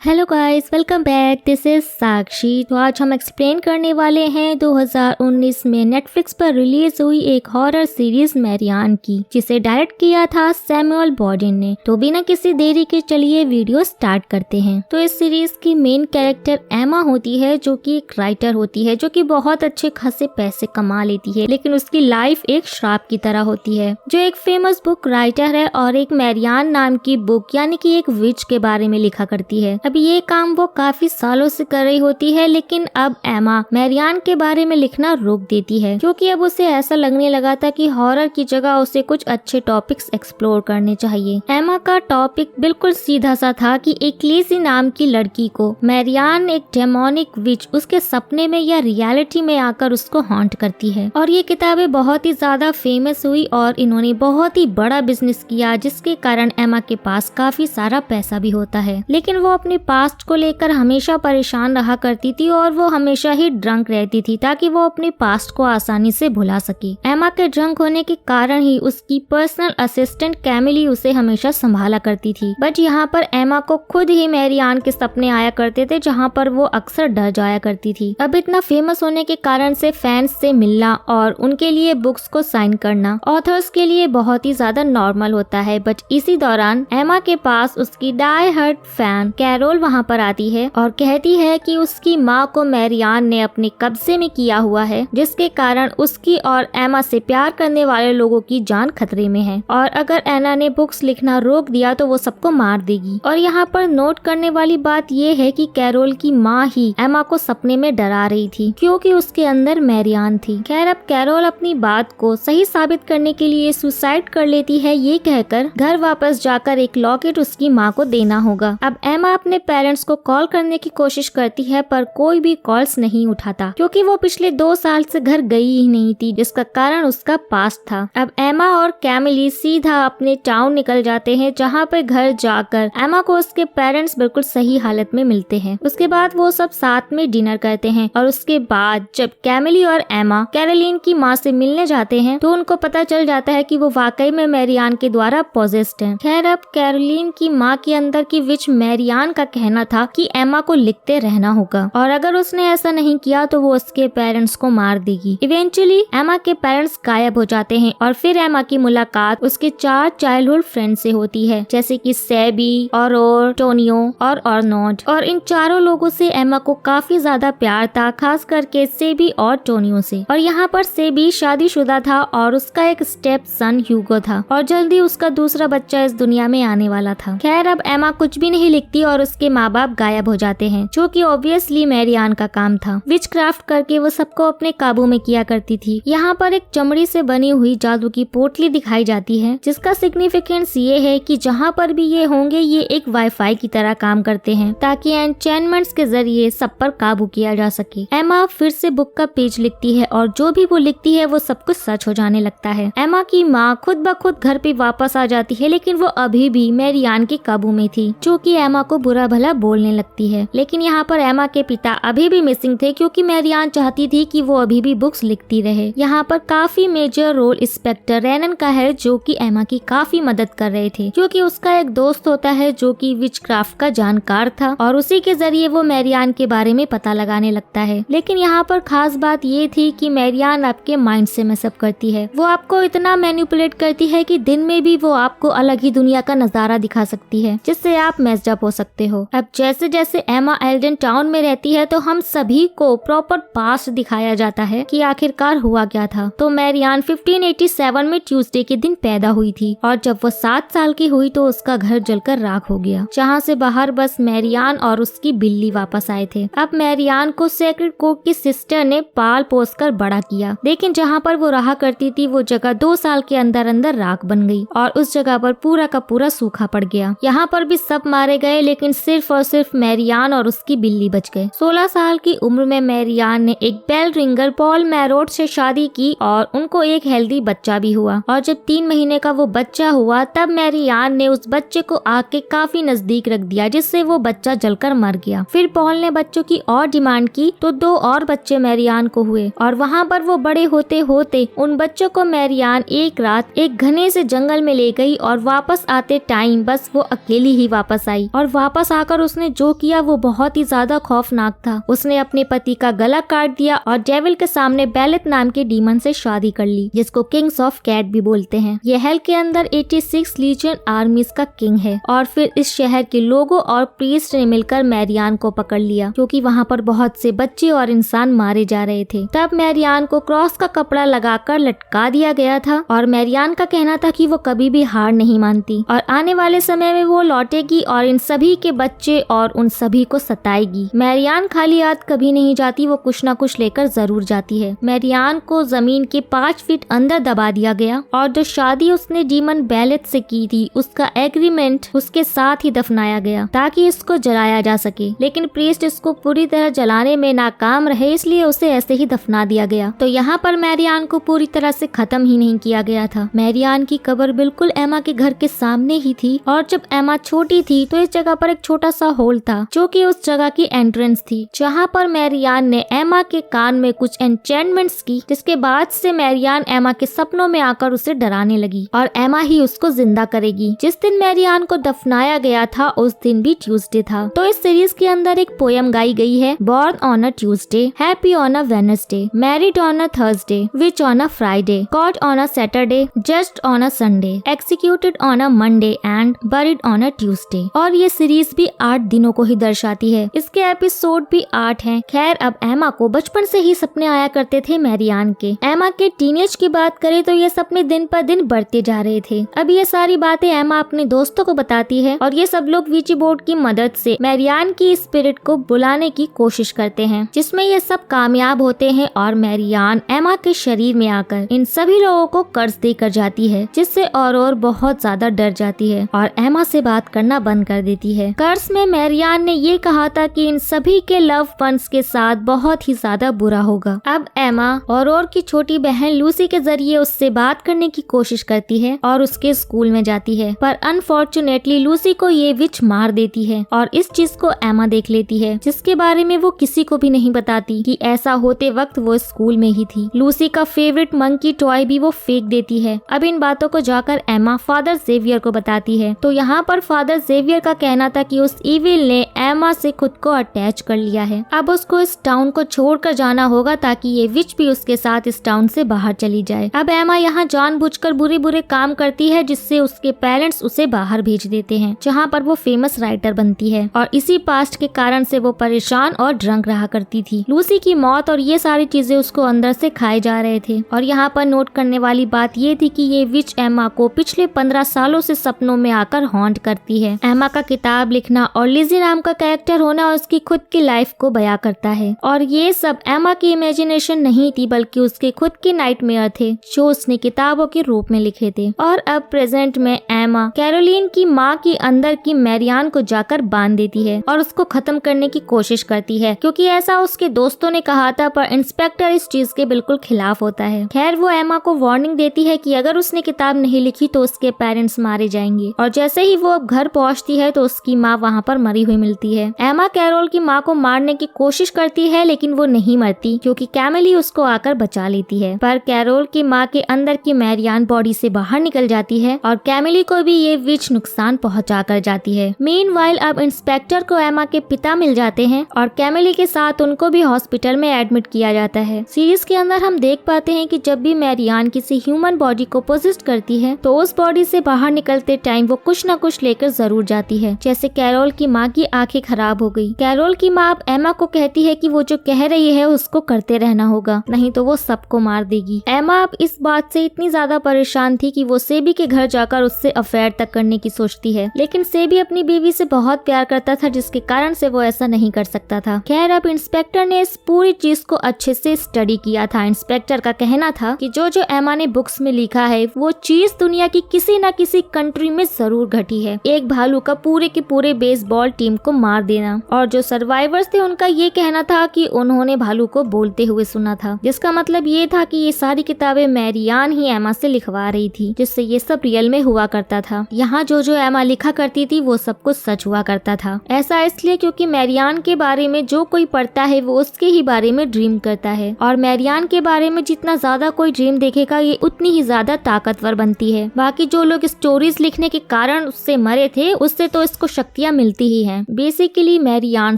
Hello guys, welcome back. This is Sakshi. तो आज हम एक्सप्लेन करने वाले हैं 2019 में नेटफ्लिक्स पर रिलीज हुई एक हॉरर सीरीज मैरियान की, जिसे डायरेक्ट किया था सैमुअल बॉर्डिन ने। तो बिना किसी देरी के चलिए वीडियो स्टार्ट करते हैं। तो इस सीरीज की मेन कैरेक्टर एमा होती है, जो कि एक राइटर होती है, जो कि बहुत अच्छे खासे पैसे कमा लेती है, लेकिन उसकी लाइफ एक श्राप की तरह होती है। जो एक फेमस बुक राइटर है और एक मैरियान नाम की बुक यानी कि एक विच के बारे में लिखा करती है। अब ये काम वो काफी सालों से कर रही होती है, लेकिन अब एमा मैरियान के बारे में लिखना रोक देती है, क्योंकि अब उसे ऐसा लगने लगा था कि हॉरर की जगह उसे कुछ अच्छे टॉपिक्स एक्सप्लोर करने चाहिए। एमा का टॉपिक बिल्कुल सीधा सा था कि एक लीसी नाम की लड़की को मैरियान, एक डेमोनिक विच, उसके सपने में या रियलिटी में आकर उसको हॉन्ट करती है। और ये किताबें बहुत ही ज्यादा फेमस हुई और इन्होंने बहुत ही बड़ा बिजनेस किया, जिसके कारण एमा के पास काफी सारा पैसा भी होता है। लेकिन वो अपने पास्ट को लेकर हमेशा परेशान रहा करती थी और वो हमेशा ही ड्रंक रहती थी, ताकि वो अपने पास्ट को आसानी से भुला सके। एमा के ड्रंक होने के कारण ही उसकी पर्सनल असिस्टेंट कैमिली उसे हमेशा संभाला करती थी। बट यहाँ पर एमा को खुद ही मैरियान के सपने आया करते थे, जहाँ पर वो अक्सर डर जाया करती थी। अब इतना फेमस होने के कारण से फैंस से मिलना और उनके लिए बुक्स को साइन करना ऑथर्स के लिए बहुत ही ज्यादा नॉर्मल होता है। बट इसी दौरान एमा के पास उसकी डाई हार्ड फैन कैरोल वहाँ पर आती है और कहती है कि उसकी माँ को मैरियान ने अपने कब्जे में किया हुआ है, जिसके कारण उसकी और एमा से प्यार करने वाले लोगों की जान खतरे में है, और अगर एना ने बुक्स लिखना रोक दिया तो वो सबको मार देगी। और यहाँ पर नोट करने वाली बात ये है कि कैरोल की माँ ही एमा को सपने में डरा रही थी, क्योंकि उसके अंदर मैरियान थी। खैर, अब कैरोल अपनी बात को सही साबित करने के लिए सुसाइड कर लेती है, ये कहकर घर वापस जाकर एक लॉकेट उसकी माँ को देना होगा। अब एमा अपने पेरेंट्स को कॉल करने की कोशिश करती है, पर कोई भी कॉल्स नहीं उठाता, क्योंकि वो पिछले 2 साल से घर गई ही नहीं थी, जिसका कारण उसका पास्ट था। अब एमा और कैमिली सीधा अपने टाउन निकल जाते हैं, जहाँ पे घर जाकर एमा को उसके पेरेंट्स बिल्कुल सही हालत में मिलते हैं। उसके बाद वो सब साथ में डिनर करते हैं, और उसके बाद जब कैमिली और एमा कैरोलिन की माँ से मिलने जाते हैं, तो उनको पता चल जाता है कि वो वाकई में मैरियान के द्वारा पॉजेस्ड हैं। खैर, अब कैरोलिन की माँ के अंदर की विच मैरियान का कहना था कि एमा को लिखते रहना होगा, और अगर उसने ऐसा नहीं किया तो वो उसके पेरेंट्स को मार देगी। इवेंचुअली एमा के पेरेंट्स गायब हो जाते हैं, और फिर एमा की मुलाकात उसके 4 चाइल्डहुड फ्रेंड से होती है, जैसे कि सेबी, ऑरोर, टोनियो और अर्नोल्ड। और इन चारों लोगों से एमा को काफी ज्यादा प्यार था, खास करके सेबी और टोनियो से। और यहाँ पर सेबी शादीशुदा था और उसका एक स्टेप सन ह्यूगो था, और जल्दी उसका दूसरा बच्चा इस दुनिया में आने वाला था। खैर, अब एमा कुछ भी नहीं लिखती और उसके माँ बाप गायब हो जाते हैं, जो कि ऑब्वियसली मैरियान का काम था। विच क्राफ्ट करके वो सबको अपने काबू में किया करती थी। यहाँ पर एक चमड़ी से बनी हुई जादू की पोटली दिखाई जाती है, जिसका सिग्निफिकेंस ये है कि जहाँ पर भी ये होंगे, ये एक वाईफाई की तरह काम करते हैं, ताकि एन्चेंटमेंट्स के जरिए सब पर काबू किया जा सके। एमा फिर से बुक का पेज लिखती है, और जो भी वो लिखती है वो सब कुछ सच हो जाने लगता है। एमा की माँ खुद ब खुद घर पे वापस आ जाती है, लेकिन वो अभी भी मैरियान के काबू में थी, जो कि एमा को बुरा भला बोलने लगती है। लेकिन यहाँ पर एमा के पिता अभी भी मिसिंग थे, क्योंकि मैरियान चाहती थी कि वो अभी भी बुक्स लिखती रहे। यहाँ पर काफी मेजर रोल इंस्पेक्टर रेनन का है, जो कि एमा की काफी मदद कर रहे थे, क्योंकि उसका एक दोस्त होता है जो कि विचक्राफ्ट का जानकार था, और उसी के जरिए वो मैरियान के बारे में पता लगाने लगता है। लेकिन यहाँ पर खास बात ये थी कि मैरियान आपके माइंड से मैसअप करती है। वो आपको इतना मैनिपुलेट करती है कि दिन में भी वो आपको अलग ही दुनिया का नजारा दिखा सकती है, जिससे आप मेस्ड अप हो सकते हो। अब जैसे जैसे एमा एल्डन टाउन में रहती है, तो हम सभी को प्रॉपर पास्ट दिखाया जाता है कि आखिरकार हुआ क्या था। तो मैरियान 1587 में ट्यूसडे के दिन पैदा हुई थी, और जब वो 7 साल की हुई तो उसका घर जलकर राख हो गया, जहाँ से बाहर बस मैरियान और उसकी बिल्ली वापस आए थे। अब मैरियान को सेक्रेड कोर्ट की सिस्टर ने पाल पोस कर बड़ा किया, लेकिन जहाँ पर वो रहा करती थी वो जगह 2 साल के अंदर अंदर राख बन गई, और उस जगह पर पूरा का पूरा सूखा पड़ गया। यहाँ पर भी सब मारे गए, लेकिन सिर्फ और सिर्फ मैरियान और उसकी बिल्ली बच गए। 16 साल की उम्र में मैरियान ने एक बेल रिंगर पॉल मैरोट से शादी की, और उनको एक हेल्दी बच्चा भी हुआ। और जब 3 महीने का वो बच्चा हुआ, तब मैरियान ने उस बच्चे को आग के काफी नजदीक रख दिया, जिससे वो बच्चा जलकर मर गया। फिर पॉल ने बच्चों की और डिमांड की, तो 2 और बच्चे मैरियान को हुए, और वहाँ पर वो बड़े होते होते उन बच्चों को मैरियान एक रात एक घने से जंगल में ले गई, और वापस आते टाइम बस वो अकेली ही वापस आई। और वापस पास आकर उसने जो किया वो बहुत ही ज्यादा खौफनाक था। उसने अपने पति का गला काट दिया और डेविल के सामने बेलेथ नाम के डीमन से शादी कर ली, जिसको किंग्स ऑफ कैट भी बोलते हैं। ये हेल के अंदर 86 लीजियन आर्मीज का किंग है। और फिर इस शहर के लोगों और प्रीस्ट ने मिलकर मैरियान को पकड़ लिया, क्योंकि वहाँ पर बहुत से बच्चे और इंसान मारे जा रहे थे। तब मैरियान को क्रॉस का कपड़ा लगाकर लटका दिया गया था और मैरियान का कहना था कि वो कभी भी हार नहीं मानती और आने वाले समय में वो लौटेगी और इन सभी के बच्चे और उन सभी को सताएगी। मैरियान खाली हाथ कभी नहीं जाती, वो कुछ न कुछ लेकर जरूर जाती है। मैरियान को जमीन के 5 फीट अंदर दबा दिया गया और जो शादी उसने डीमन बेलेथ से की थी उसका एग्रीमेंट उसके साथ ही दफनाया गया ताकि इसको जलाया जा सके, लेकिन प्रीस्ट इसको पूरी तरह जलाने में नाकाम रहे, इसलिए उसे ऐसे ही दफना दिया गया। तो यहाँ पर मैरियान को पूरी तरह से खत्म ही नहीं किया गया था। मैरियान की कब्र बिल्कुल एमा के घर के सामने ही थी और जब एमा छोटी थी तो इस जगह पर एक छोटा सा होल था जो कि उस जगह की एंट्रेंस थी, जहाँ पर मैरियान ने एमा के कान में कुछ एन्चेंटमेंट्स की, जिसके बाद से मैरियान एमा के सपनों में आकर उसे डराने लगी और एमा ही उसको जिंदा करेगी। जिस दिन मैरियान को दफनाया गया था उस दिन भी ट्यूसडे था। तो इस सीरीज के अंदर एक पोयम गाई गई है, born on a Tuesday, happy on a Wednesday, married on a Thursday, which on a Friday, caught on a Saturday, just on a Sunday, executed on a Monday and buried on a Tuesday. और ये series भी 8 दिनों को ही दर्शाती है। इसके episode भी 8 हैं। खैर, अब एमा को बचपन से ही सपने आया करते थे मैरियान के। एमा के टीनेज की बात करें तो ये सपने दिन पर दिन बढ़ते जा रहे थे। अब ये सारी बातें एमा अपने दोस्तों को बताती है और ये सब लोग वीची बोर्ड की मदद से मैरियान की स्पिरिट को बुलाने की कोशिश करते हैं, जिसमें ये सब कामयाब होते हैं और मैरियान एमा के शरीर में आकर इन सभी लोगों को कर्ज देकर जाती है, जिससे और बहुत ज्यादा डर जाती है और एमा से बात करना बंद कर देती है। कर्ज में मैरियान ने ये कहा था कि इन सभी के लव वंस के साथ बहुत ही ज्यादा बुरा होगा। अब एमा और की छोटी बहन लूसी के जरिए उससे बात करने की कोशिश करती है और उसके स्कूल में जाती है, पर अनफॉर्चुनेटली लूसी को ये विच मार देती है और इस चीज को एमा देख लेती है, जिसके बारे में वो किसी को भी नहीं बताती कि ऐसा होते वक्त वो स्कूल में ही थी। लूसी का फेवरेट मंकी टॉय भी वो फेंक देती है। अब इन बातों को जाकर एमा फादर जेवियर को बताती है। तो यहाँ पर फादर जेवियर का कहना था कि उस इविल ने एमा से खुद को अटैच कर लिया है। अब उसको इस टाउन को छोड़कर जाना होगा ताकि ये विच भी उसके साथ इस टाउन से बाहर चली जाए। अब एमा यहाँ जानबूझकर बुरे काम करती है, जिससे उसके पेरेंट्स उसे बाहर भेज देते हैं, जहाँ पर वो फेमस राइटर बनती है और इसी पास्ट के कारण से वो परेशान और ड्रंक रहा करती थी। लूसी की मौत और ये सारी चीजें उसको अंदर से खाए जा रहे थे। और यहाँ पर नोट करने वाली बात ये थी कि ये विच एमा को पिछले 15 सालों से सपनों में आकर हॉन्ट करती है। एमा का किताब लिखना और लिजी नाम का कैरेक्टर होना उसकी खुद की लाइफ को बयां करता है और ये सब एमा की इमेजिनेशन नहीं थी, बल्कि उसके खुद के नाइटमेयर थे जो उसने किताबों के रूप में लिखे थे। और अब प्रेजेंट में एमा कैरोलिन की माँ की अंदर की मैरियान को जाकर बांध देती है और उसको खत्म करने की कोशिश करती है, क्योंकि ऐसा उसके दोस्तों ने कहा था, पर इंस्पेक्टर इस चीज के बिल्कुल खिलाफ होता है। खैर, वो एमा को वार्निंग देती है कि अगर उसने किताब नहीं लिखी तो उसके पेरेंट्स मारे जाएंगे। और जैसे ही वो अब घर पहुंचती है तो उसकी माँ वहाँ पर मरी हुई मिलती है। एमा कैरोल की माँ को मारने की कोशिश करती है, लेकिन वो नहीं मरती क्योंकि कैमिली उसको आकर बचा लेती है। पर कैरोल की माँ के अंदर की मैरियान बॉडी से बाहर निकल जाती है और कैमिली को भी ये विच नुकसान पहुंचा कर जाती है। मीनवाइल अब इंस्पेक्टर को एमा के पिता मिल जाते हैं और कैमिली के साथ उनको भी हॉस्पिटल में एडमिट किया जाता है। सीरीज के अंदर हम देख पाते हैं कि जब भी मैरियान किसी ह्यूमन बॉडी को पोजेस्ट करती है तो उस बॉडी से बाहर निकलते टाइम वो कुछ न कुछ लेकर जरूर जाती है। जैसे कैरोल की माँ की आंखें खराब हो गई। कैरोल की माँ अब एमा को कहती है कि वो जो कह रही है उसको करते रहना होगा, नहीं तो वो सबको मार देगी। एमा अब इस बात से इतनी ज्यादा परेशान थी कि वो सेबी के घर जाकर उससे अफेयर तक करने की सोचती है, लेकिन सेबी अपनी बीवी से बहुत प्यार करता था, जिसके कारण से वो ऐसा नहीं कर सकता था। खैर, अब इंस्पेक्टर ने इस पूरी चीज को अच्छे से स्टडी किया था। इंस्पेक्टर का कहना था कि जो एमा ने बुक्स में लिखा है वो चीज दुनिया की किसी न किसी कंट्री में जरूर घटी है। एक भालू का पूरे के पूरे बेसबॉल टीम को मार देना। और जो सर्वाइवर्स थे उनका ये कहना था कि उन्होंने भालू को बोलते हुए सुना था, जिसका मतलब ये था कि ये सारी किताबें मैरियान ही एमा से लिखवा रही थी, जिससे ये सब रियल में हुआ करता था। यहाँ जो एमा लिखा करती थी वो सब कुछ सच हुआ करता था। ऐसा इसलिए क्योंकि मैरियान के बारे में जो कोई पढ़ता है वो उसके ही बारे में ड्रीम करता है, और मैरियान के बारे में जितना ज्यादा कोई ड्रीम देखेगा ये उतनी ही ज्यादा ताकतवर बनती है। बाकी जो लोग स्टोरीज लिखने के कारण उससे मरे थे उससे तो इसको शक्तियाँ मिलती ही हैं। बेसिकली मैरियान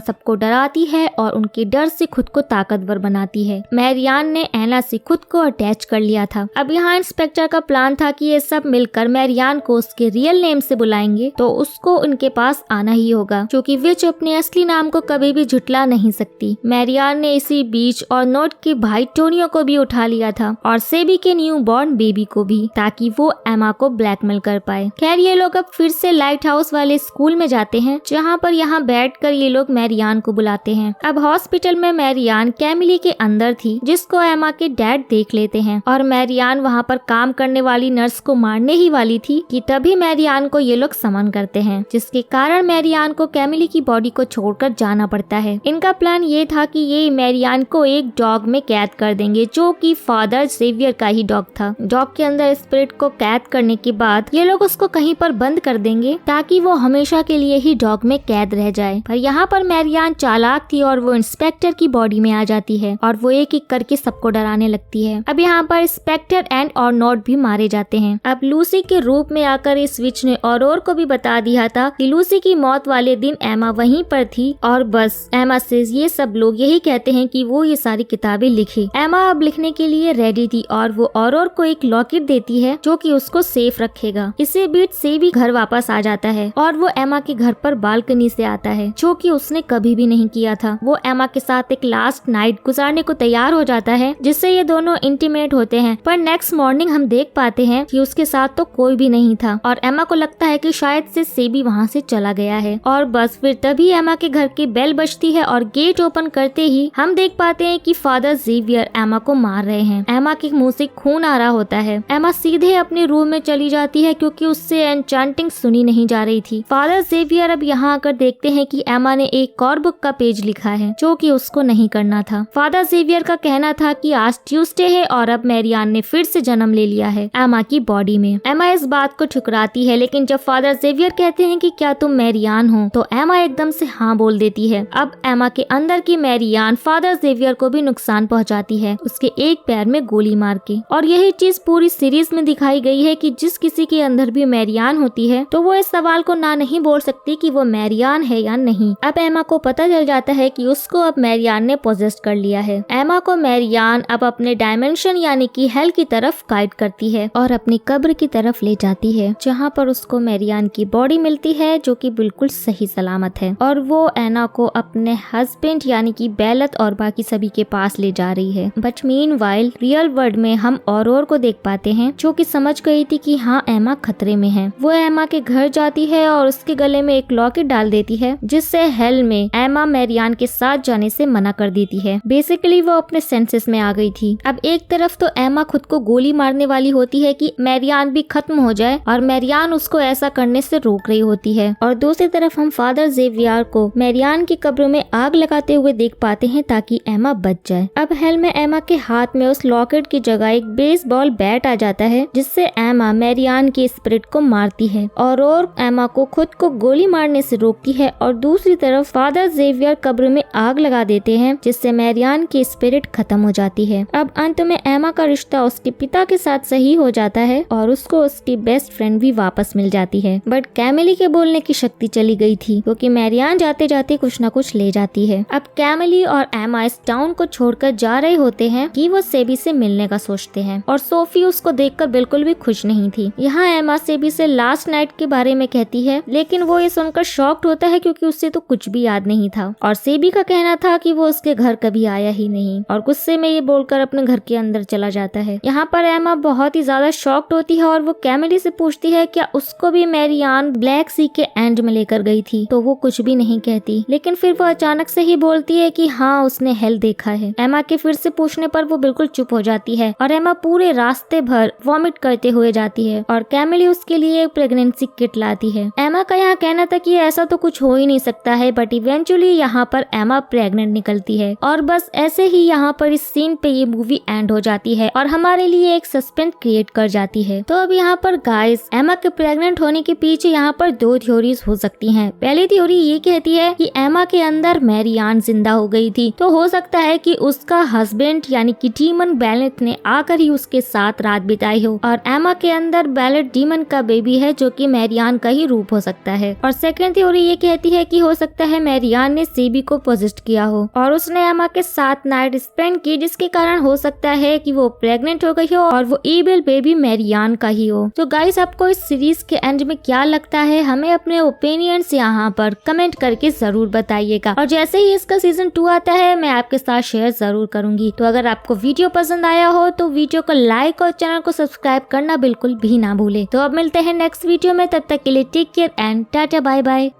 सबको डराती है और उनके डर से खुद को ताकतवर बनाती है। मैरियान ने एना से खुद को अटैच कर लिया था। अब यहाँ इंस्पेक्टर का प्लान था कि ये सब मिलकर मैरियान को उसके रियल नेम से बुलाएंगे तो उसको उनके पास आना ही होगा, क्योंकि विच अपने असली नाम को कभी भी झुटला नहीं सकती। मैरियान ने इसी बीच और नोट के भाई टोनियो को भी उठा लिया था और सेबी के न्यू बॉर्न बेबी को भी, ताकि वो एमा को ब्लैकमेल कर पाए। खैर ये लोग अब फिर से लाइट हाउस वाले स्कूल में जाते हैं, जहाँ पर यहाँ बैठकर ये लोग मैरियान को बुलाते हैं। अब हॉस्पिटल में मैरियान कैमिली के अंदर थी, जिसको एमा के डैड देख लेते हैं, और मैरियान वहाँ पर काम करने वाली नर्स को मारने ही वाली थी कि तभी मैरियान को ये लोग समन करते हैं, जिसके कारण मैरियान को कैमिली की बॉडी को छोड़कर जाना पड़ता है। इनका प्लान ये था कि ये मैरियान को एक डॉग में कैद कर देंगे, जो कि फादर जेवियर का ही डॉग था। डॉग के अंदर स्पिरिट को कैद करने के बाद ये लोग उसको कहीं पर बंद कर देंगे ताकि वो हमेशा के लिए ही डॉग में कैद रह जाए। पर यहाँ पर मैरियान चालाक थी और वो इंस्पेक्टर की बॉडी में आ जाती है और वो एक एक करके सबको डराने लगती है। अब यहाँ पर इंस्पेक्टर एंड और नॉट भी मारे जाते हैं। अब लूसी के रूप में आकर इस विच ने ऑरोर को भी बता दिया था कि लूसी की मौत वाले दिन एमा वहीं पर थी, और बस एमा से ये सब लोग यही कहते हैं कि वो ये सारी किताबें लिखे। एमा अब लिखने के लिए रेडी थी और वो ऑरोर को एक लॉकेट देती है जो कि उसको सेफ रखेगा। इसी बीच सेबी घर वापस आ जाता है और वो एमा के घर पर बालकनी से आता है, जो कि उसने कभी भी नहीं किया था। वो एमा के साथ एक लास्ट नाइट गुजारने को तैयार हो जाता है, जिससे ये दोनों इंटीमेट होते हैं। पर नेक्स्ट मॉर्निंग हम देख पाते हैं कि उसके साथ तो कोई भी नहीं था और एमा को लगता है कि शायद से सेबी वहाँ से चला गया है। और बस फिर तभी एमा के घर की बेल बजती है और गेट ओपन करते ही हम देख पाते हैं कि फादर जेवियर एमा को मार रहे हैं। एमा के मुंह से खून आ रहा होता है। एमा सीधे अपने रूम में चली जाती है क्योंकि उससे एन्चांटिंग सुनी नहीं जा रही थी। फादर जेवियर अब यहाँ आकर देखते हैं कि एमा ने एक और बुक का पेज लिखा है, जो कि उसको नहीं करना था। फादर जेवियर का कहना था कि आज ट्यूसडे है और अब मैरियान ने फिर से जन्म ले लिया है एमा की बॉडी में। एमा इस बात को ठुकराती है, लेकिन जब फादर जेवियर कहते हैं कि क्या तुम मैरियान हो, तो एमा एकदम से हाँ बोल देती है। अब एमा के अंदर की मैरियान फादर जेवियर को भी नुकसान पहुंचाती है, उसके एक पैर में गोली मार के। और यही चीज पूरी सीरीज में दिखाई गई है कि जिस किसी के अंदर भी मैरियान होती है तो वो इस सवाल को ना नहीं बोल सकती कि वो मैरियान है या नहीं। अब एमा को पता चल जाता है कि उसको अब मैरियान ने पोजेस्ट कर लिया है। एमा को मैरियान अब अपने डायमेंशन यानी कि हेल की तरफ गाइड करती है और अपनी कब्र की तरफ ले जाती है, जहाँ पर उसको मैरियान की बॉडी मिलती है जो कि बिल्कुल सही सलामत है। और वो एना को अपने हस्बैंड यानी कि बेलत और बाकी सभी के पास ले जा रही है। बट मीनवाइल रियल वर्ल्ड में हम ऑरोर को देख पाते हैं, जो कि समझ गई थी कि हाँ एमा खतरे में है। वो एमा के घर जाती है और उसके गले में एक लॉकेट डाल देती है, जिससे हेल में एमा मैरियान के साथ जाने से मना कर देती है। बेसिकली वो अपने सेंसेस में आ गई थी। अब एक तरफ तो एमा खुद को गोली मारने वाली होती है कि मैरियान भी खत्म हो जाए, और मैरियान उसको ऐसा करने से रोक रही होती है। और दूसरी तरफ हम फादर जेवियर को मैरियान की कब्र में आग लगाते हुए देख पाते हैं ताकि एमा बच जाए। अब हेल में एमा के हाथ में उस लॉकेट की जगह एक बेसबॉल बैट आ जाता है, जिससे एमा मैरियान की स्पिरिट को मारती है और एमा को खुद को गोली मारने से रोकती है। और दूसरी तरफ फादर जेवियर कब्र में आग लगा देते हैं, जिससे मैरियान की स्पिरिट खत्म हो जाती है। अब अंत में एमा का रिश्ता उसके पिता के साथ सही हो जाता है और उसको उसकी बेस्ट फ्रेंड भी वापस मिल जाती है। बट कैमिली के बोलने की शक्ति चली गई थी, क्योंकि मैरियान जाते जाते कुछ न कुछ ले जाती है। अब कैमिली और एमा इस टाउन को छोड़कर जा रहे होते हैं कि वो सेबी से मिलने का सोचते हैं, और सोफी उसको देखकर बिल्कुल भी खुश नहीं थी। यहाँ एमा सेबी से लास्ट नाइट के बारे में कहती है, लेकिन वो ये सुनकर शॉक्ड होता है क्योंकि उससे तो कुछ भी याद नहीं था। और सेबी का कहना था कि वो उसके घर कभी आया ही नहीं, और गुस्से में ये बोलकर अपने घर के अंदर चला जाता है। यहाँ पर एमा बहुत ही ज्यादा शॉक्ड होती है और वो कैमिली से पूछती है क्या उसको भी मैरियान ब्लैक सी के एंड में लेकर गई थी, तो वो कुछ भी नहीं कहती। लेकिन फिर वो अचानक से ही बोलती है कि हाँ उसने हेल देखा है। एमा के फिर से पूछने पर वो बिल्कुल चुप हो जाती है और एमा पूरे रास्ते भर वॉमिट करते हुए जाती है और कैमिली उसके लिए एक प्रेगनेंसी किट लाती है। एमा का यहाँ कहना था कि ऐसा तो कुछ हो हो ही नहीं सकता है, बट इवेंचुअली यहाँ पर एमा प्रेग्नेंट निकलती है और बस ऐसे ही यहाँ पर इस सीन पे ये मूवी एंड हो जाती है और हमारे लिए एक सस्पेंस क्रिएट कर जाती है। तो अब यहाँ पर गाइस एमा के प्रेग्नेंट होने के पीछे यहाँ पर दो थ्योरीज हो सकती हैं। पहली थ्योरी ये कहती है कि एमा के अंदर मैरियान जिंदा हो गई थी, तो हो सकता है कि उसका हस्बैंड यानी कि डीमन बैलेट ने आकर ही उसके साथ रात बिताई हो और एमा के अंदर बैलेट डीमन का बेबी है जो कि मैरियान का ही रूप हो सकता है। और सेकंड थ्योरी ये कहती है कि हो सकता है मैरियान ने सीबी को पोजेस्ट किया हो और उसने एमा के साथ नाइट स्पेंड की, जिसके कारण हो सकता है कि वो प्रेग्नेंट हो गई हो और वो इविल बेबी मैरियान का ही हो। तो गाइस आपको इस सीरीज के एंड में क्या लगता है, हमें अपने ओपिनियंस यहाँ पर कमेंट करके जरूर बताइएगा और जैसे ही इसका सीजन 2 आता है मैं आपके साथ शेयर जरूर करूंगी। तो अगर आपको वीडियो पसंद आया हो तो वीडियो को लाइक और चैनल को सब्सक्राइब करना बिल्कुल भी ना भूले। तो अब मिलते हैं नेक्स्ट वीडियो में, तब तक के लिए take care and tata bye bye.